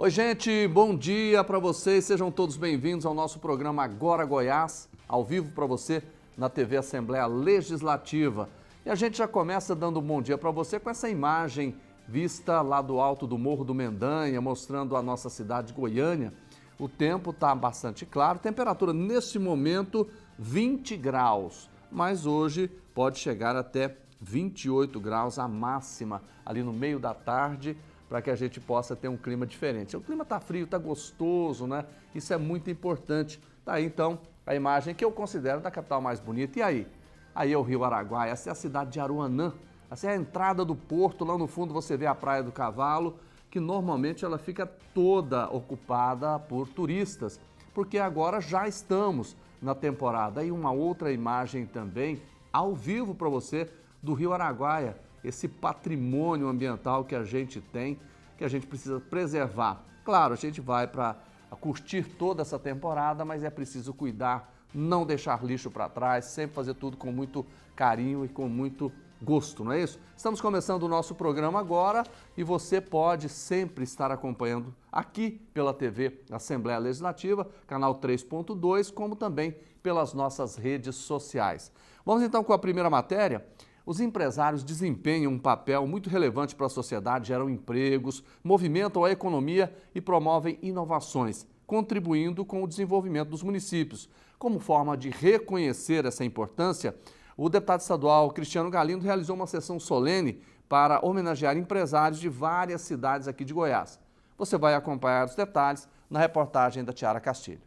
Oi, gente, bom dia para vocês, sejam todos bem-vindos ao nosso programa Agora Goiás, ao vivo para você na TV Assembleia Legislativa. E a gente já começa dando um bom dia para você com essa imagem vista lá do alto do Morro do Mendanha, mostrando a nossa cidade de Goiânia. O tempo está bastante claro, temperatura nesse momento 20 graus, mas hoje pode chegar até 28 graus a máxima ali no meio da tarde, para que a gente possa ter um clima diferente. O clima está frio, está gostoso, né? Isso é muito importante. Tá aí, então, a imagem que eu considero da capital mais bonita. E aí? Aí é o Rio Araguaia, essa é a cidade de Aruanã. Essa é a entrada do porto, lá no fundo você vê a Praia do Cavalo, que normalmente ela fica toda ocupada por turistas, porque agora já estamos na temporada. E uma outra imagem também, ao vivo para você, do Rio Araguaia, esse patrimônio ambiental que a gente tem, que a gente precisa preservar. Claro, a gente vai para curtir toda essa temporada, mas é preciso cuidar, não deixar lixo para trás, sempre fazer tudo com muito carinho e com muito gosto, não é isso? Estamos começando o nosso programa agora e você pode sempre estar acompanhando aqui pela TV Assembleia Legislativa, canal 3.2, como também pelas nossas redes sociais. Vamos então com a primeira matéria. Os empresários desempenham um papel muito relevante para a sociedade, geram empregos, movimentam a economia e promovem inovações, contribuindo com o desenvolvimento dos municípios. Como forma de reconhecer essa importância, o deputado estadual Cristiano Galindo realizou uma sessão solene para homenagear empresários de várias cidades aqui de Goiás. Você vai acompanhar os detalhes na reportagem da Tiara Castilho.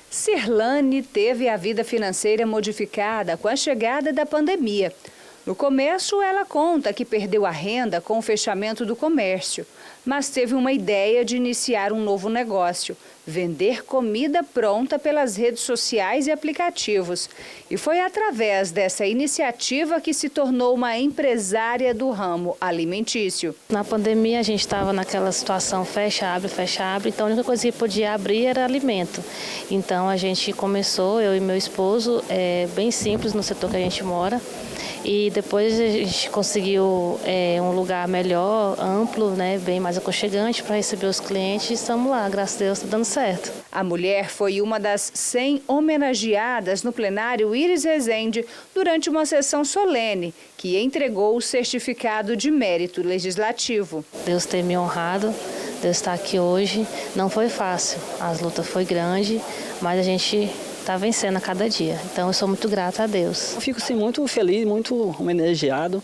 Cirlane teve a vida financeira modificada com a chegada da pandemia. No começo, ela conta que perdeu a renda com o fechamento do comércio, mas teve uma ideia de iniciar um novo negócio, vender comida pronta pelas redes sociais e aplicativos. E foi através dessa iniciativa que se tornou uma empresária do ramo alimentício. Na pandemia a gente estava naquela situação fecha, abre, então a única coisa que podia abrir era alimento. Então a gente começou, eu e meu esposo, bem simples no setor que a gente mora. E depois a gente conseguiu um lugar melhor, amplo, né, bem mais aconchegante para receber os clientes. E estamos lá, graças a Deus, está dando certo. A mulher foi uma das 100 homenageadas no plenário Iris Rezende durante uma sessão solene, que entregou o certificado de mérito legislativo. Deus tem me honrado, Deus está aqui hoje. Não foi fácil, as lutas foi grande, mas a gente está vencendo a cada dia. Então eu sou muito grata a Deus. Eu fico assim, muito feliz, muito homenageado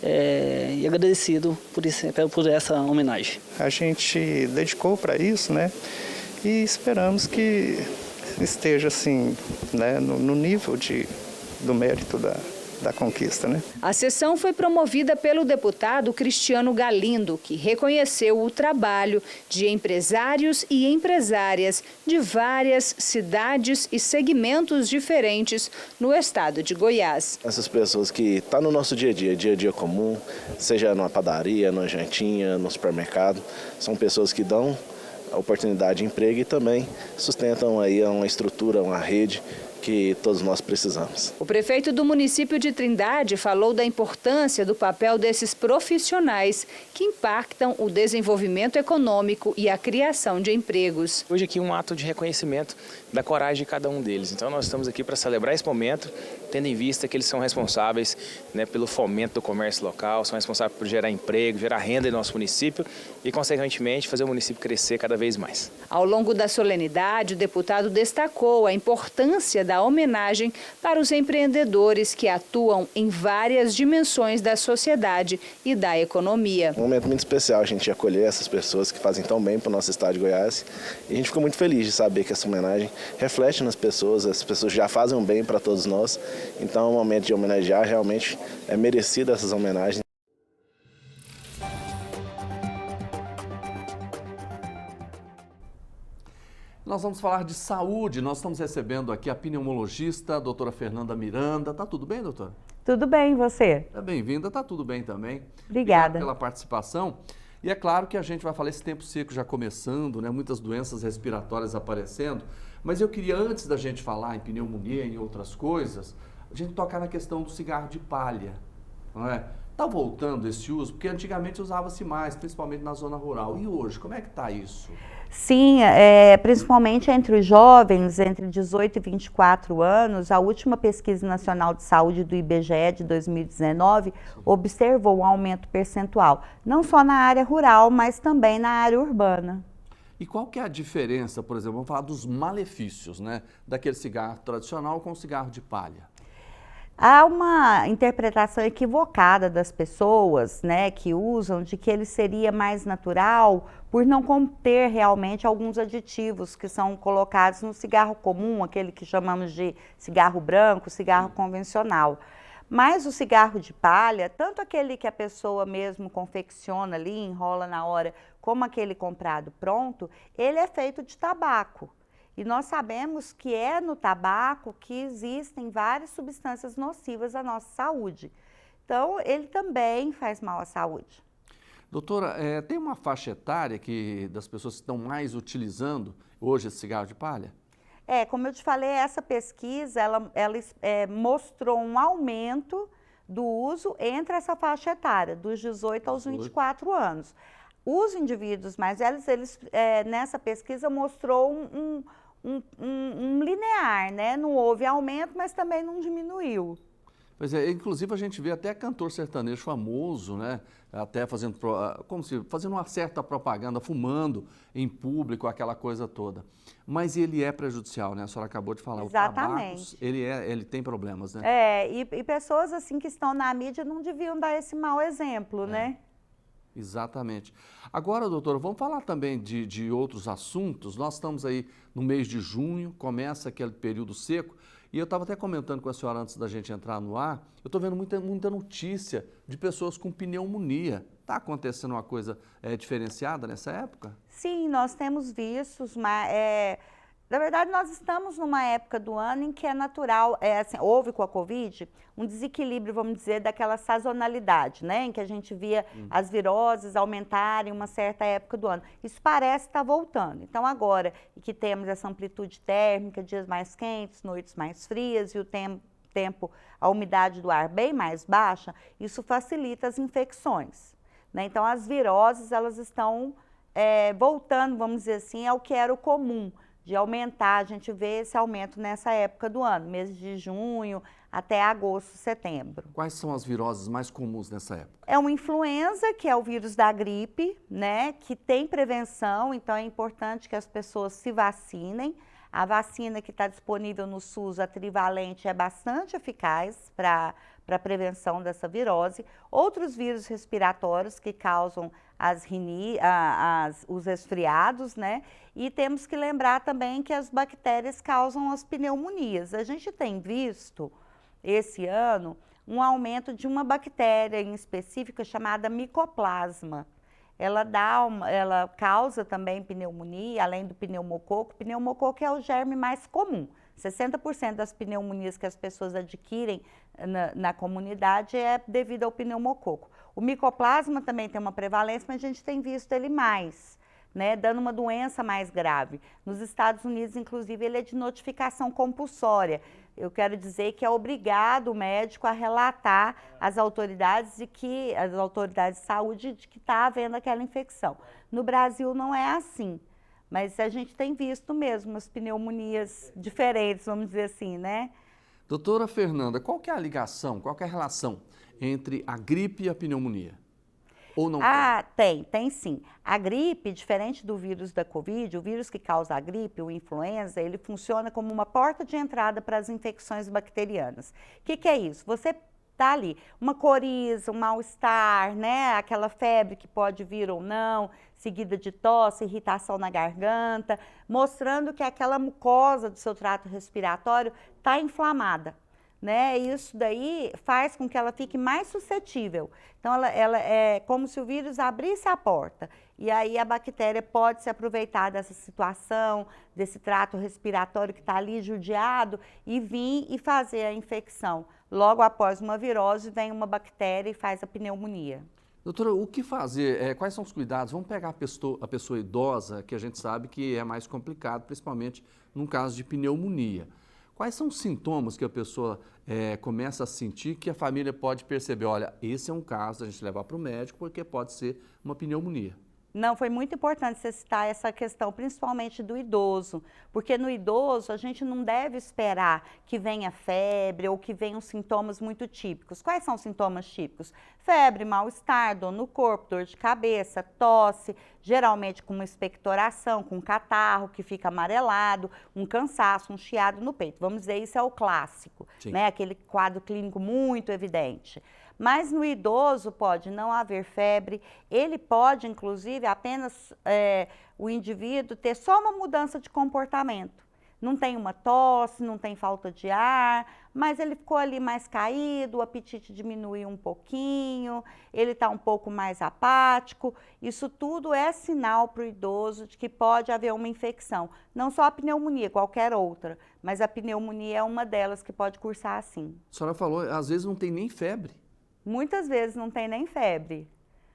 e agradecido por essa homenagem. A gente dedicou para isso, né? E esperamos que esteja assim, né, no nível do mérito da conquista, né? A sessão foi promovida pelo deputado Cristiano Galindo, que reconheceu o trabalho de empresários e empresárias de várias cidades e segmentos diferentes no estado de Goiás. Essas pessoas que estão no nosso dia a dia comum, seja numa padaria, numa jantinha, no supermercado, são pessoas que dão a oportunidade de emprego e também sustentam aí uma estrutura, uma rede que todos nós precisamos. O prefeito do município de Trindade falou da importância do papel desses profissionais que impactam o desenvolvimento econômico e a criação de empregos. Hoje aqui um ato de reconhecimento da coragem de cada um deles. Então nós estamos aqui para celebrar esse momento, tendo em vista que eles são responsáveis, né, pelo fomento do comércio local, são responsáveis por gerar emprego, gerar renda em nosso município e, consequentemente, fazer o município crescer cada vez mais. Ao longo da solenidade, o deputado destacou a importância da homenagem para os empreendedores que atuam em várias dimensões da sociedade e da economia. Um momento muito especial a gente acolher essas pessoas que fazem tão bem para o nosso estado de Goiás e a gente ficou muito feliz de saber que essa homenagem reflete nas pessoas, as pessoas já fazem um bem para todos nós, então é um momento de homenagear, realmente é merecida essas homenagens. Nós vamos falar de saúde, nós estamos recebendo aqui a pneumologista, a doutora Fernanda Miranda. Tá tudo bem, doutora? Tudo bem, e você? É bem-vinda, tá tudo bem também. Obrigada. Obrigado pela participação. E é claro que a gente vai falar esse tempo seco já começando, né? Muitas doenças respiratórias aparecendo. Mas eu queria, antes da gente falar em pneumonia e em outras coisas, a gente tocar na questão do cigarro de palha, não é? Está voltando esse uso? Porque antigamente usava-se mais, principalmente na zona rural. E hoje, como é que está isso? Sim, principalmente entre os jovens, entre 18 e 24 anos, a última pesquisa nacional de saúde do IBGE de 2019 observou um aumento percentual, não só na área rural, mas também na área urbana. E qual que é a diferença, por exemplo, vamos falar dos malefícios, né, daquele cigarro tradicional com o cigarro de palha? Há uma interpretação equivocada das pessoas, né, que usam de que ele seria mais natural por não conter realmente alguns aditivos que são colocados no cigarro comum, aquele que chamamos de cigarro branco, cigarro convencional. Mas o cigarro de palha, tanto aquele que a pessoa mesmo confecciona ali, enrola na hora, como aquele comprado pronto, ele é feito de tabaco. E nós sabemos que é no tabaco que existem várias substâncias nocivas à nossa saúde. Então, ele também faz mal à saúde. Doutora, tem uma faixa etária das pessoas que estão mais utilizando hoje esse cigarro de palha? Como eu te falei, essa pesquisa, ela mostrou um aumento do uso entre essa faixa etária, dos 18 aos 24 anos. Os indivíduos mais velhos, nessa pesquisa mostrou um linear, né? Não houve aumento, mas também não diminuiu. Pois é, inclusive a gente vê até cantor sertanejo famoso, né? Até fazendo uma certa propaganda, fumando em público, aquela coisa toda. Mas ele é prejudicial, né? A senhora acabou de falar. Exatamente. O tabaco, ele tem problemas, né? E pessoas assim que estão na mídia não deviam dar esse mau exemplo, né? Exatamente. Agora, doutora, vamos falar também de outros assuntos. Nós estamos aí no mês de junho, começa aquele período seco, e eu estava até comentando com a senhora antes da gente entrar no ar, eu estou vendo muita notícia de pessoas com pneumonia. Está acontecendo uma coisa diferenciada nessa época? Sim, nós temos visto, mas na verdade, nós estamos numa época do ano em que é natural, houve com a Covid um desequilíbrio, vamos dizer, daquela sazonalidade, né? Em que a gente via as viroses aumentarem em uma certa época do ano. Isso parece estar voltando. Então, agora que temos essa amplitude térmica, dias mais quentes, noites mais frias e o tempo, a umidade do ar bem mais baixa, isso facilita as infecções, né? Então, as viroses, elas estão voltando, vamos dizer assim, ao que era o comum, de aumentar, a gente vê esse aumento nessa época do ano, mês de junho até agosto, setembro. Quais são as viroses mais comuns nessa época? É uma influenza, que é o vírus da gripe, né, que tem prevenção, então é importante que as pessoas se vacinem. A vacina que está disponível no SUS, a trivalente, é bastante eficaz para a prevenção dessa virose. Outros vírus respiratórios que causam os resfriados, né? E temos que lembrar também que as bactérias causam as pneumonias. A gente tem visto, esse ano, um aumento de uma bactéria em específico chamada micoplasma. Ela causa também pneumonia, além do pneumococo. O pneumococo é o germe mais comum. 60% das pneumonias que as pessoas adquirem na comunidade é devido ao pneumococo. O micoplasma também tem uma prevalência, mas a gente tem visto ele mais, né, dando uma doença mais grave. Nos Estados Unidos, inclusive, ele é de notificação compulsória. Eu quero dizer que é obrigado o médico a relatar às autoridades de saúde de que está havendo aquela infecção. No Brasil não é assim, mas a gente tem visto mesmo as pneumonias diferentes, vamos dizer assim, né? Doutora Fernanda, qual que é a ligação, qual que é a relação entre a gripe e a pneumonia? Ou não tem sim. A gripe, diferente do vírus da Covid, o vírus que causa a gripe, o influenza, ele funciona como uma porta de entrada para as infecções bacterianas. O que é isso? Você tá ali, uma coriza, um mal-estar, né? Aquela febre que pode vir ou não, seguida de tosse, irritação na garganta, mostrando que aquela mucosa do seu trato respiratório está inflamada, né? Isso daí faz com que ela fique mais suscetível. Então, ela é como se o vírus abrisse a porta. E aí a bactéria pode se aproveitar dessa situação, desse trato respiratório que está ali judiado e vir e fazer a infecção. Logo após uma virose, vem uma bactéria e faz a pneumonia. Doutora, o que fazer? Quais são os cuidados? Vamos pegar a pessoa idosa, que a gente sabe que é mais complicado, principalmente num caso de pneumonia. Quais são os sintomas que a pessoa começa a sentir que a família pode perceber? Olha, esse é um caso a gente levar para o médico porque pode ser uma pneumonia. Não, foi muito importante você citar essa questão, principalmente do idoso, porque no idoso a gente não deve esperar que venha febre ou que venham sintomas muito típicos. Quais são os sintomas típicos? Febre, mal-estar, dor no corpo, dor de cabeça, tosse, geralmente com uma expectoração, com catarro que fica amarelado, um cansaço, um chiado no peito. Vamos dizer, isso é o clássico, né? Aquele quadro clínico muito evidente. Mas no idoso pode não haver febre, ele pode, inclusive, apenas o indivíduo ter só uma mudança de comportamento. Não tem uma tosse, não tem falta de ar, mas ele ficou ali mais caído, o apetite diminuiu um pouquinho, ele está um pouco mais apático. Isso tudo é sinal para o idoso de que pode haver uma infecção. Não só a pneumonia, qualquer outra, mas a pneumonia é uma delas que pode cursar assim. A senhora falou, às vezes não tem nem febre. Muitas vezes não tem nem febre.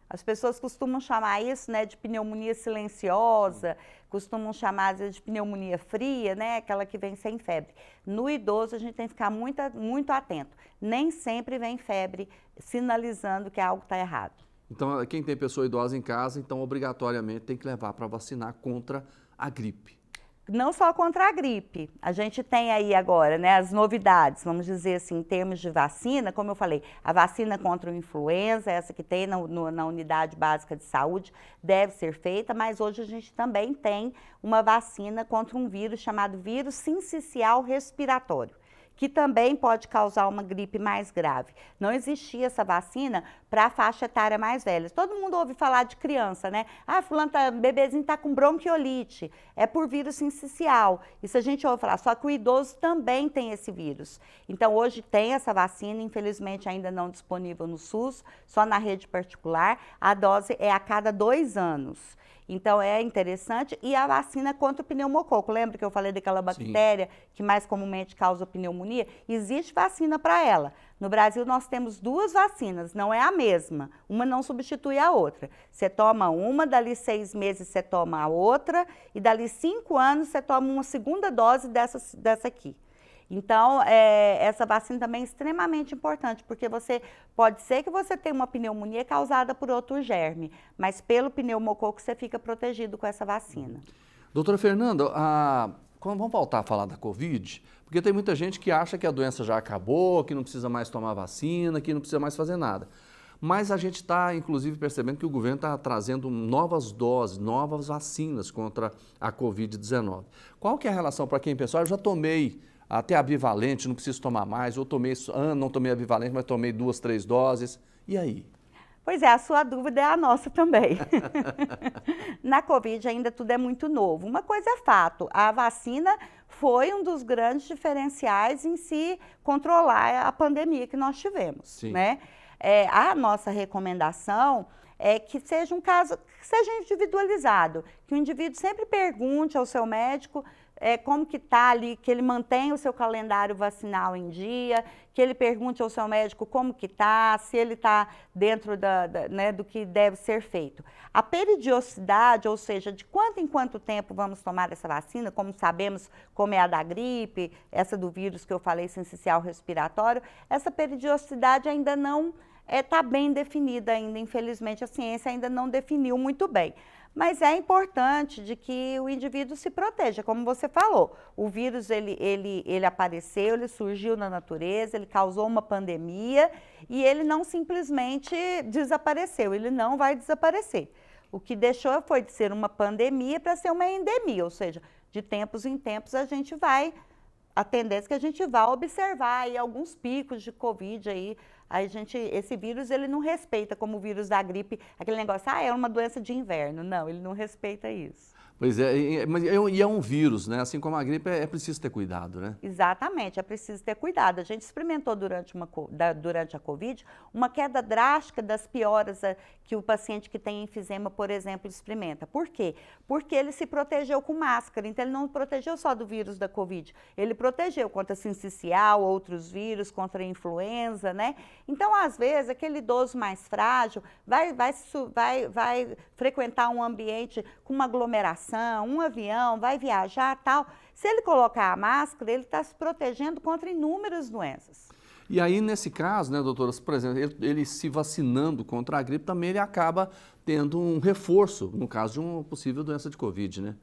As pessoas costumam chamar isso, né, de pneumonia silenciosa, costumam chamar às vezes de pneumonia fria, né, aquela que vem sem febre. No idoso a gente tem que ficar muito atento. Nem sempre vem febre sinalizando que algo está errado. Então, quem tem pessoa idosa em casa, então obrigatoriamente tem que levar para vacinar contra a gripe. Não só contra a gripe, a gente tem aí agora, né, as novidades, vamos dizer assim, em termos de vacina, como eu falei, a vacina contra o influenza, essa que tem na unidade básica de saúde, deve ser feita, mas hoje a gente também tem uma vacina contra um vírus chamado vírus sincicial respiratório, que também pode causar uma gripe mais grave. Não existia essa vacina para a faixa etária mais velha. Todo mundo ouve falar de criança, né? Ah, fulano bebezinho está com bronquiolite, é por vírus sincicial. Isso a gente ouve falar, só que o idoso também tem esse vírus. Então, hoje tem essa vacina, infelizmente ainda não disponível no SUS, só na rede particular. A dose é a cada 2 anos. Então, é interessante. E a vacina contra o pneumococo. Lembra que eu falei daquela bactéria que mais comumente causa pneumonia? Existe vacina para ela. No Brasil, nós temos 2 vacinas, não é a mesma. Uma não substitui a outra. Você toma uma, dali 6 meses você toma a outra, e dali 5 anos você toma uma segunda dose dessa aqui. Então, essa vacina também é extremamente importante, porque pode ser que você tenha uma pneumonia causada por outro germe, mas pelo pneumococo você fica protegido com essa vacina. Doutora Fernanda, vamos voltar a falar da Covid, porque tem muita gente que acha que a doença já acabou, que não precisa mais tomar vacina, que não precisa mais fazer nada. Mas a gente está, inclusive, percebendo que o governo está trazendo novas doses, novas vacinas contra a Covid-19. Qual que é a relação para quem pensa, eu já tomei até a bivalente, não preciso tomar mais, ou não tomei a bivalente, mas tomei 2, 3 doses, e aí? Pois é, a sua dúvida é a nossa também. Na Covid ainda tudo é muito novo. Uma coisa é fato, a vacina foi um dos grandes diferenciais em se controlar a pandemia que nós tivemos, Sim. né? A nossa recomendação é que seja um caso, que seja individualizado, que o indivíduo sempre pergunte ao seu médico como que está ali, que ele mantenha o seu calendário vacinal em dia, que ele pergunte ao seu médico como que está, se ele está dentro né, do que deve ser feito. A periodicidade, ou seja, de quanto em quanto tempo vamos tomar essa vacina, como sabemos, como é a da gripe, essa do vírus que eu falei, sincicial respiratório, essa periodicidade ainda não está bem definida ainda, infelizmente a ciência ainda não definiu muito bem. Mas é importante de que o indivíduo se proteja, como você falou. O vírus, ele apareceu, ele surgiu na natureza, ele causou uma pandemia e ele não simplesmente desapareceu, ele não vai desaparecer. O que deixou foi de ser uma pandemia para ser uma endemia, ou seja, de tempos em tempos a tendência é que a gente vai observar aí alguns picos de Covid aí. Esse vírus, ele não respeita como o vírus da gripe, aquele negócio, é uma doença de inverno. Não, ele não respeita isso. Pois é, mas é um vírus, né? Assim como a gripe, é preciso ter cuidado, né? Exatamente, é preciso ter cuidado. A gente experimentou durante a Covid uma queda drástica das pioras que o paciente que tem enfisema, por exemplo, experimenta. Por quê? Porque ele se protegeu com máscara, então ele não protegeu só do vírus da Covid, ele protegeu contra sincicial, outros vírus, contra a influenza, né? Então, às vezes, aquele idoso mais frágil vai frequentar um ambiente com uma aglomeração, alimentação, um avião, vai viajar, tal. Se ele colocar a máscara, ele está se protegendo contra inúmeras doenças. E aí, nesse caso, né, doutora, por exemplo, ele se vacinando contra a gripe, também ele acaba tendo um reforço, no caso de uma possível doença de Covid, né?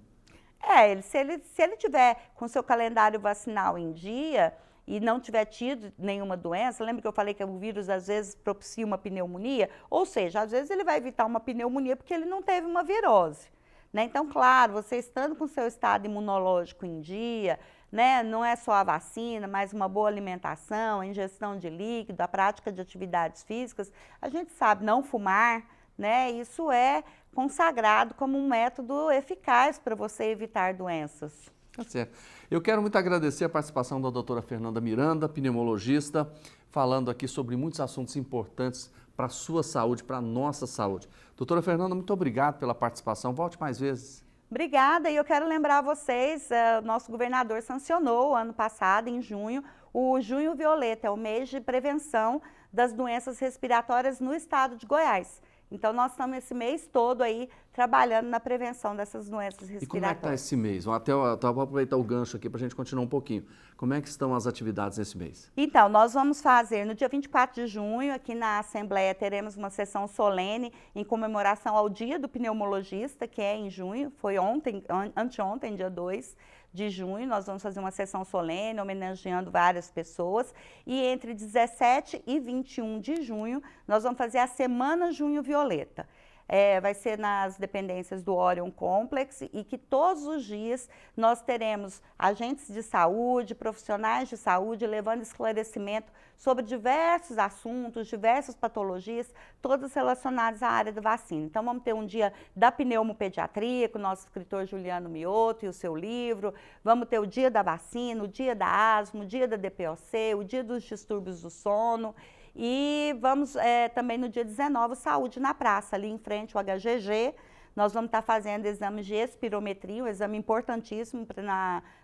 Se ele tiver com seu calendário vacinal em dia e não tiver tido nenhuma doença, lembra que eu falei que o vírus às vezes propicia uma pneumonia? Ou seja, às vezes ele vai evitar uma pneumonia porque ele não teve uma virose, né? Então, claro, você estando com seu estado imunológico em dia, né, não é só a vacina, mas uma boa alimentação, a ingestão de líquido, a prática de atividades físicas, a gente sabe, não fumar, né, isso é consagrado como um método eficaz para você evitar doenças. Tá certo. Eu quero muito agradecer a participação da doutora Fernanda Miranda, pneumologista, falando aqui sobre muitos assuntos importantes para a sua saúde, para a nossa saúde. Doutora Fernanda, muito obrigado pela participação. Volte mais vezes. Obrigada, e eu quero lembrar vocês, nosso governador sancionou ano passado, em junho, o Junho Violeta, é o mês de prevenção das doenças respiratórias no estado de Goiás. Então, nós estamos esse mês todo aí trabalhando na prevenção dessas doenças respiratórias. E como é que está esse mês? Vou aproveitar o gancho aqui para a gente continuar um pouquinho. Como é que estão as atividades nesse mês? Então, nós vamos fazer no dia 24 de junho, aqui na Assembleia, teremos uma sessão solene em comemoração ao Dia do Pneumologista, que é em junho, foi anteontem, dia 2 de junho, nós vamos fazer uma sessão solene, homenageando várias pessoas, e entre 17 e 21 de junho, nós vamos fazer a Semana Junho Violeta. Vai ser nas dependências do Orion Complex e que todos os dias nós teremos agentes de saúde, profissionais de saúde, levando esclarecimento sobre diversos assuntos, diversas patologias, todas relacionadas à área da vacina. Então, vamos ter um dia da pneumopediatria, com o nosso escritor Juliano Mioto e o seu livro, vamos ter o dia da vacina, o dia da asma, o dia da DPOC, o dia dos distúrbios do sono. E vamos também no dia 19, Saúde na Praça, ali em frente ao HGG. Nós vamos estar fazendo exames de espirometria, um exame importantíssimo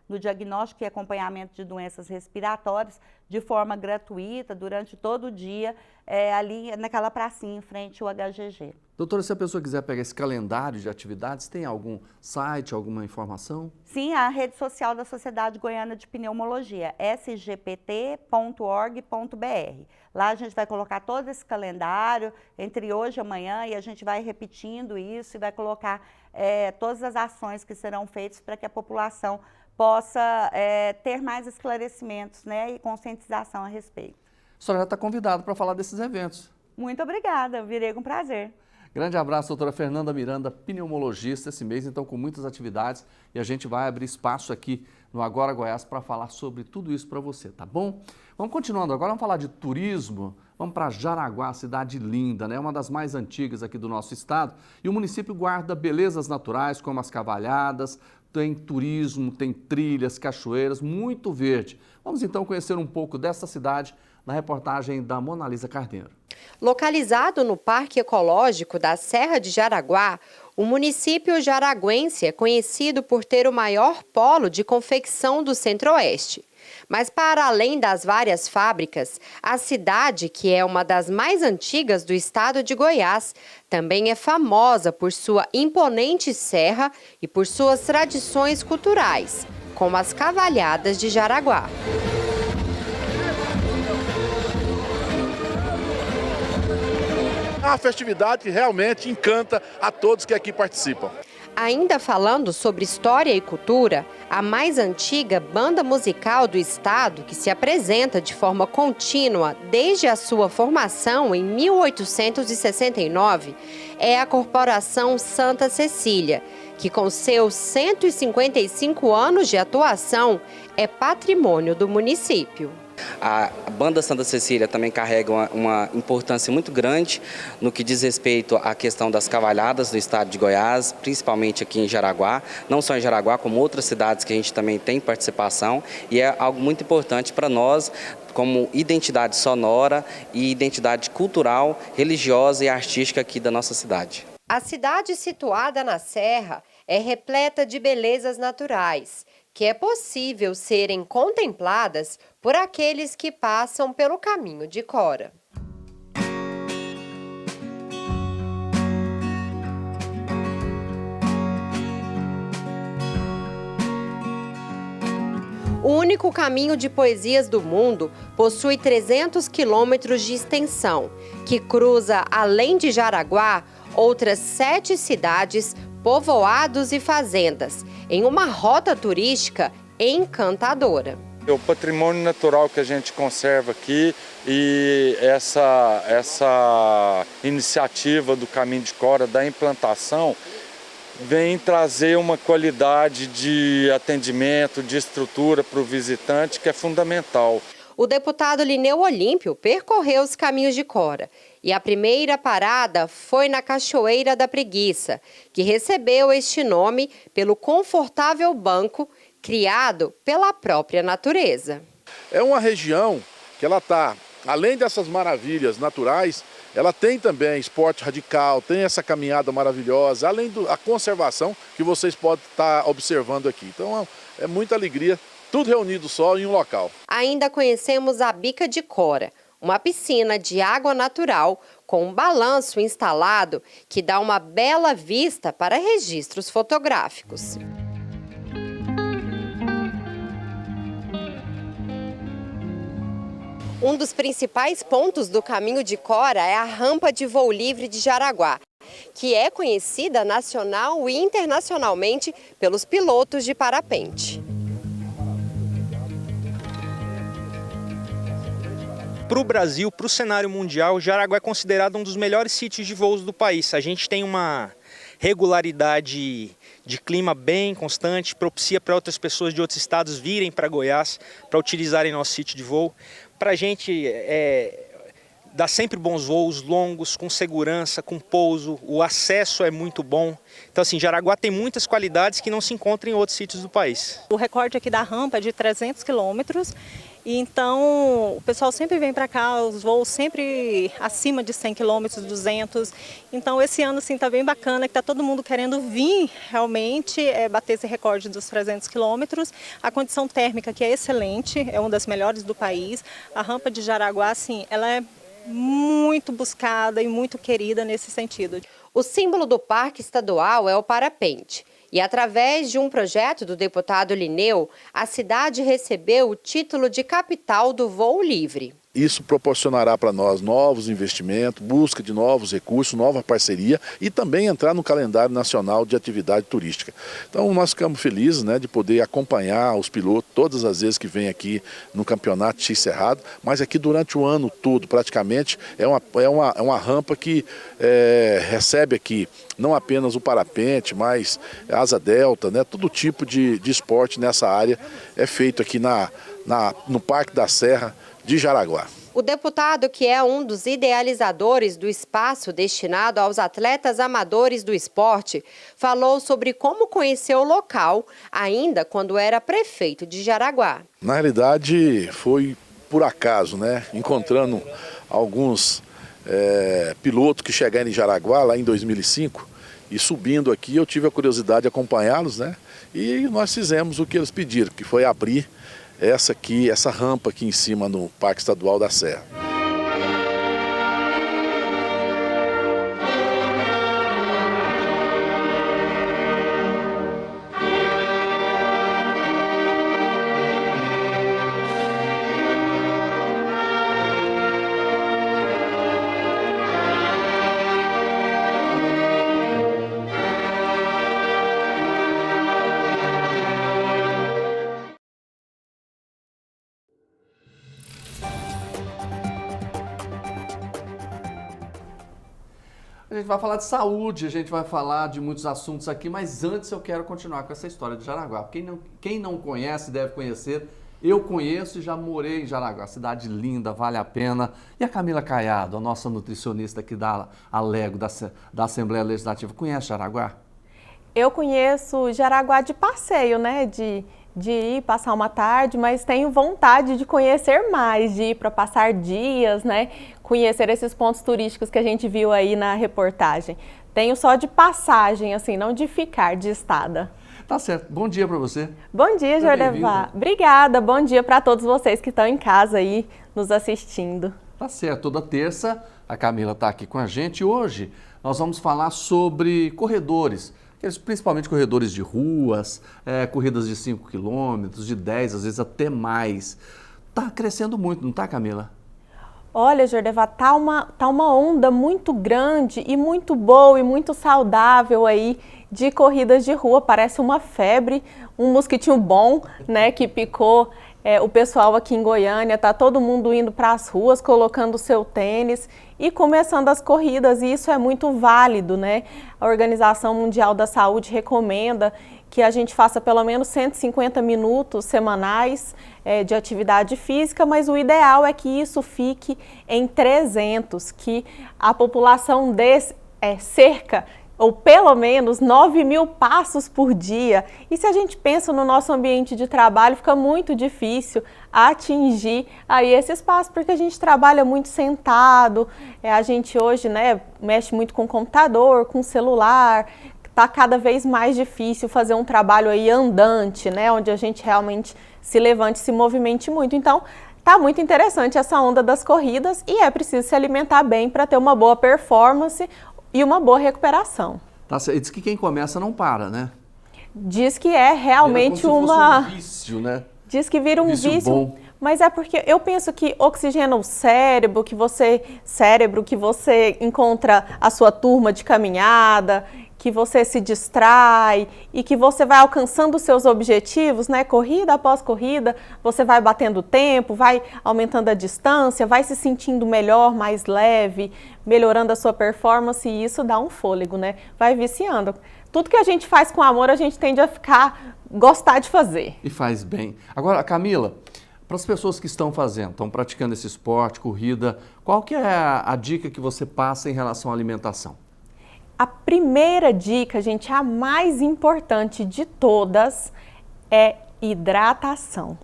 no diagnóstico e acompanhamento de doenças respiratórias, de forma gratuita, durante todo o dia, ali naquela pracinha em frente ao HGG. Doutora, se a pessoa quiser pegar esse calendário de atividades, tem algum site, alguma informação? Sim, a rede social da Sociedade Goiana de Pneumologia, sgpt.org.br. Lá a gente vai colocar todo esse calendário entre hoje e amanhã e a gente vai repetindo isso e vai colocar todas as ações que serão feitas para que a população possa ter mais esclarecimentos, né, e conscientização a respeito. A senhora já está convidada para falar desses eventos. Muito obrigada, virei com prazer. Grande abraço, doutora Fernanda Miranda, pneumologista, esse mês, então, com muitas atividades. E a gente vai abrir espaço aqui no Agora Goiás para falar sobre tudo isso para você, tá bom? Vamos continuando agora, vamos falar de turismo. Vamos para Jaraguá, cidade linda, né? Uma das mais antigas aqui do nosso estado. E o município guarda belezas naturais, como as cavalhadas, tem turismo, tem trilhas, cachoeiras, muito verde. Vamos então conhecer um pouco dessa cidade na reportagem da Mona Lisa Carneiro. Localizado no Parque Ecológico da Serra de Jaraguá, o município jaraguense é conhecido por ter o maior polo de confecção do Centro-Oeste. Mas para além das várias fábricas, a cidade, que é uma das mais antigas do estado de Goiás, também é famosa por sua imponente serra e por suas tradições culturais, como as cavalhadas de Jaraguá. É uma festividade que realmente encanta a todos que aqui participam. Ainda falando sobre história e cultura, a mais antiga banda musical do estado, que se apresenta de forma contínua desde a sua formação em 1869, é a Corporação Santa Cecília, que com seus 155 anos de atuação é patrimônio do município. A Banda Santa Cecília também carrega uma importância muito grande no que diz respeito à questão das cavalhadas do estado de Goiás, principalmente aqui em Jaraguá, não só em Jaraguá, como outras cidades que a gente também tem participação, e é algo muito importante para nós, como identidade sonora e identidade cultural, religiosa e artística aqui da nossa cidade. A cidade situada na Serra é repleta de belezas naturais, que é possível serem contempladas por aqueles que passam pelo caminho de Cora. O único caminho de poesias do mundo possui 300 quilômetros de extensão, que cruza, além de Jaraguá, outras 7 cidades, povoados e fazendas, em uma rota turística encantadora. O patrimônio natural que a gente conserva aqui e essa iniciativa do Caminho de Cora, da implantação, vem trazer uma qualidade de atendimento, de estrutura para o visitante que é fundamental. O deputado Lineu Olímpio percorreu os caminhos de Cora e a primeira parada foi na Cachoeira da Preguiça, que recebeu este nome pelo confortável banco criado pela própria natureza. É uma região que ela está, além dessas maravilhas naturais, ela tem também esporte radical, tem essa caminhada maravilhosa, além da conservação que vocês podem estar observando aqui. Então é muita alegria, tudo reunido só em um local. Ainda conhecemos a Bica de Cora, uma piscina de água natural com um balanço instalado que dá uma bela vista para registros fotográficos. Um dos principais pontos do Caminho de Cora é a rampa de voo livre de Jaraguá, que é conhecida nacional e internacionalmente pelos pilotos de parapente. Para o Brasil, para o cenário mundial, Jaraguá é considerado um dos melhores sítios de voos do país. A gente tem uma regularidade de clima bem constante, propicia para outras pessoas de outros estados virem para Goiás para utilizarem nosso sítio de voo. Para a gente dá sempre bons voos longos, com segurança, com pouso, o acesso é muito bom. Então assim, Jaraguá tem muitas qualidades que não se encontram em outros sítios do país. O recorde aqui da rampa é de 300 quilômetros, então o pessoal sempre vem para cá, os voos sempre acima de 100 quilômetros, 200. Então esse ano assim está bem bacana, que está todo mundo querendo vir realmente bater esse recorde dos 300 quilômetros. A condição térmica aqui é excelente, é uma das melhores do país. A rampa de Jaraguá, assim, ela é muito buscada e muito querida nesse sentido. O símbolo do Parque Estadual é o parapente. E através de um projeto do deputado Lineu, a cidade recebeu o título de capital do voo livre. Isso proporcionará para nós novos investimentos, busca de novos recursos, nova parceria e também entrar no calendário nacional de atividade turística. Então nós ficamos felizes, né, de poder acompanhar os pilotos todas as vezes que vêm aqui no Campeonato X Cerrado, mas aqui durante o ano todo praticamente é uma rampa que recebe aqui não apenas o parapente, mas asa delta, né, todo tipo de esporte nessa área é feito aqui no Parque da Serra de Jaraguá. O deputado, que é um dos idealizadores do espaço destinado aos atletas amadores do esporte, falou sobre como conheceu o local, ainda quando era prefeito de Jaraguá. Na realidade, foi por acaso, né? Encontrando alguns pilotos que chegaram em Jaraguá lá em 2005 e subindo aqui, eu tive a curiosidade de acompanhá-los, né? E nós fizemos o que eles pediram, que foi abrir essa rampa aqui em cima no Parque Estadual da Serra. A gente vai falar de saúde, a gente vai falar de muitos assuntos aqui, mas antes eu quero continuar com essa história de Jaraguá. Quem não conhece deve conhecer. Eu conheço e já morei em Jaraguá, cidade linda, vale a pena. E a Camila Caiado, a nossa nutricionista aqui da Alego, da Assembleia Legislativa, conhece Jaraguá? Eu conheço Jaraguá de passeio, né? De ir passar uma tarde, mas tenho vontade de conhecer mais, de ir para passar dias, né? Conhecer esses pontos turísticos que a gente viu aí na reportagem. Tenho só de passagem, assim, não de ficar, de estada. Tá certo. Bom dia para você. Bom dia, Jordevá. Obrigada. Bom dia para todos vocês que estão em casa aí nos assistindo. Tá certo. Toda terça a Camila está aqui com a gente e hoje nós vamos falar sobre corredores. principalmente corredores de ruas, corridas de 5 quilômetros, de 10, às vezes até mais. Está crescendo muito, não está, Camila? Olha, Jordevá, tá uma onda muito grande e muito boa e muito saudável aí de corridas de rua. Parece uma febre, um mosquitinho bom, né, que picou o pessoal aqui em Goiânia. Tá todo mundo indo para as ruas, colocando o seu tênis e começando as corridas, e isso é muito válido, né? A Organização Mundial da Saúde recomenda que a gente faça pelo menos 150 minutos semanais de atividade física, mas o ideal é que isso fique em 300, que a população dê cerca, ou pelo menos 9.000 passos por dia. E se a gente pensa no nosso ambiente de trabalho, fica muito difícil atingir aí esse espaço, porque a gente trabalha muito sentado, a gente hoje, né, mexe muito com computador, com celular. Tá cada vez mais difícil fazer um trabalho aí andante, né, onde a gente realmente se levante, se movimente muito. Então, tá muito interessante essa onda das corridas e é preciso se alimentar bem para ter uma boa performance e uma boa recuperação. Tá, e diz que quem começa não para, né? Diz que é realmente como se fosse um vício, né? Diz que vira um vício bom. Mas é porque eu penso que oxigena o cérebro, que você encontra a sua turma de caminhada, que você se distrai e que você vai alcançando os seus objetivos, né? Corrida após corrida, você vai batendo tempo, vai aumentando a distância, vai se sentindo melhor, mais leve, melhorando a sua performance, e isso dá um fôlego, né? Vai viciando. Tudo que a gente faz com amor, a gente tende a gostar de fazer. E faz bem. Agora, Camila, para as pessoas que estão praticando esse esporte, corrida, qual que é a dica que você passa em relação à alimentação? A primeira dica, gente, a mais importante de todas, é hidratação.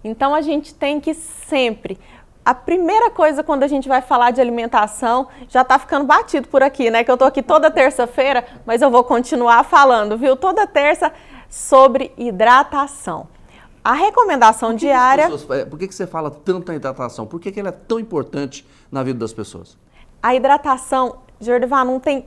Então a gente tem que sempre... A primeira coisa quando a gente vai falar de alimentação, já tá ficando batido por aqui, né? Que eu tô aqui toda terça-feira, mas eu vou continuar falando, viu? Toda terça sobre hidratação. A recomendação diária... Por que você fala tanto na hidratação? Por que ela é tão importante na vida das pessoas? A hidratação... Jordevá,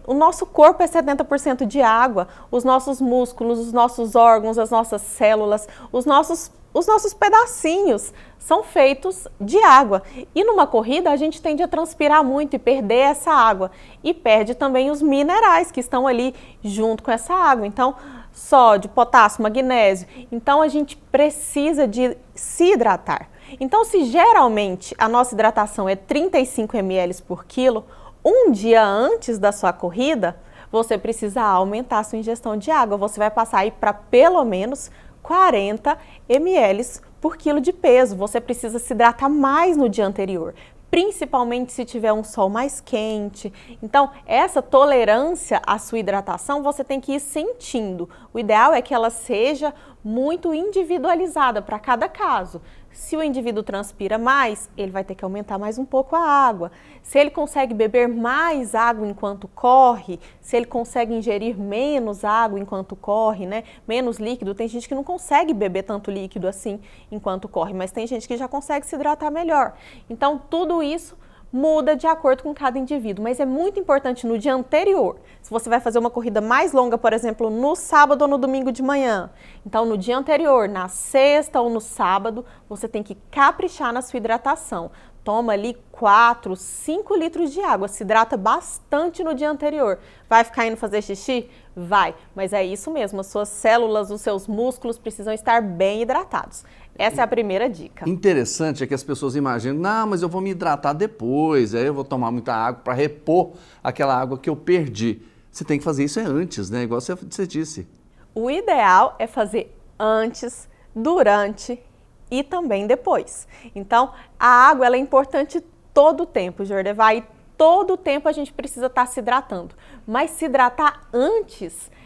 o nosso corpo é 70% de água, os nossos músculos, os nossos órgãos, as nossas células, os nossos pedacinhos são feitos de água. E numa corrida a gente tende a transpirar muito e perder essa água. E perde também os minerais que estão ali junto com essa água. Então, sódio, potássio, magnésio. Então a gente precisa de se hidratar. Então, se geralmente a nossa hidratação é 35 ml por quilo, um dia antes da sua corrida, você precisa aumentar a sua ingestão de água. Você vai passar aí para pelo menos 40 ml por quilo de peso. Você precisa se hidratar mais no dia anterior, principalmente se tiver um sol mais quente. Então, essa tolerância à sua hidratação, você tem que ir sentindo. O ideal é que ela seja muito individualizada para cada caso. Se o indivíduo transpira mais, ele vai ter que aumentar mais um pouco a água. Se ele consegue beber mais água enquanto corre, se ele consegue ingerir menos água enquanto corre, né? Menos líquido. Tem gente que não consegue beber tanto líquido assim enquanto corre, mas tem gente que já consegue se hidratar melhor. Então, tudo isso muda de acordo com cada indivíduo, mas é muito importante no dia anterior. Se você vai fazer uma corrida mais longa, por exemplo, no sábado ou no domingo de manhã, então no dia anterior, na sexta ou no sábado, você tem que caprichar na sua hidratação. Toma ali 4, 5 litros de água, se hidrata bastante no dia anterior. Vai ficar indo fazer xixi? Vai, mas é isso mesmo, as suas células, os seus músculos precisam estar bem hidratados. Essa é a primeira dica. Interessante é que as pessoas imaginam, não, mas eu vou me hidratar depois, aí eu vou tomar muita água para repor aquela água que eu perdi. Você tem que fazer isso antes, né? Igual você disse. O ideal é fazer antes, durante e também depois. Então, a água ela é importante todo o tempo, Jordevá, e todo o tempo a gente precisa estar se hidratando. Mas se hidratar antes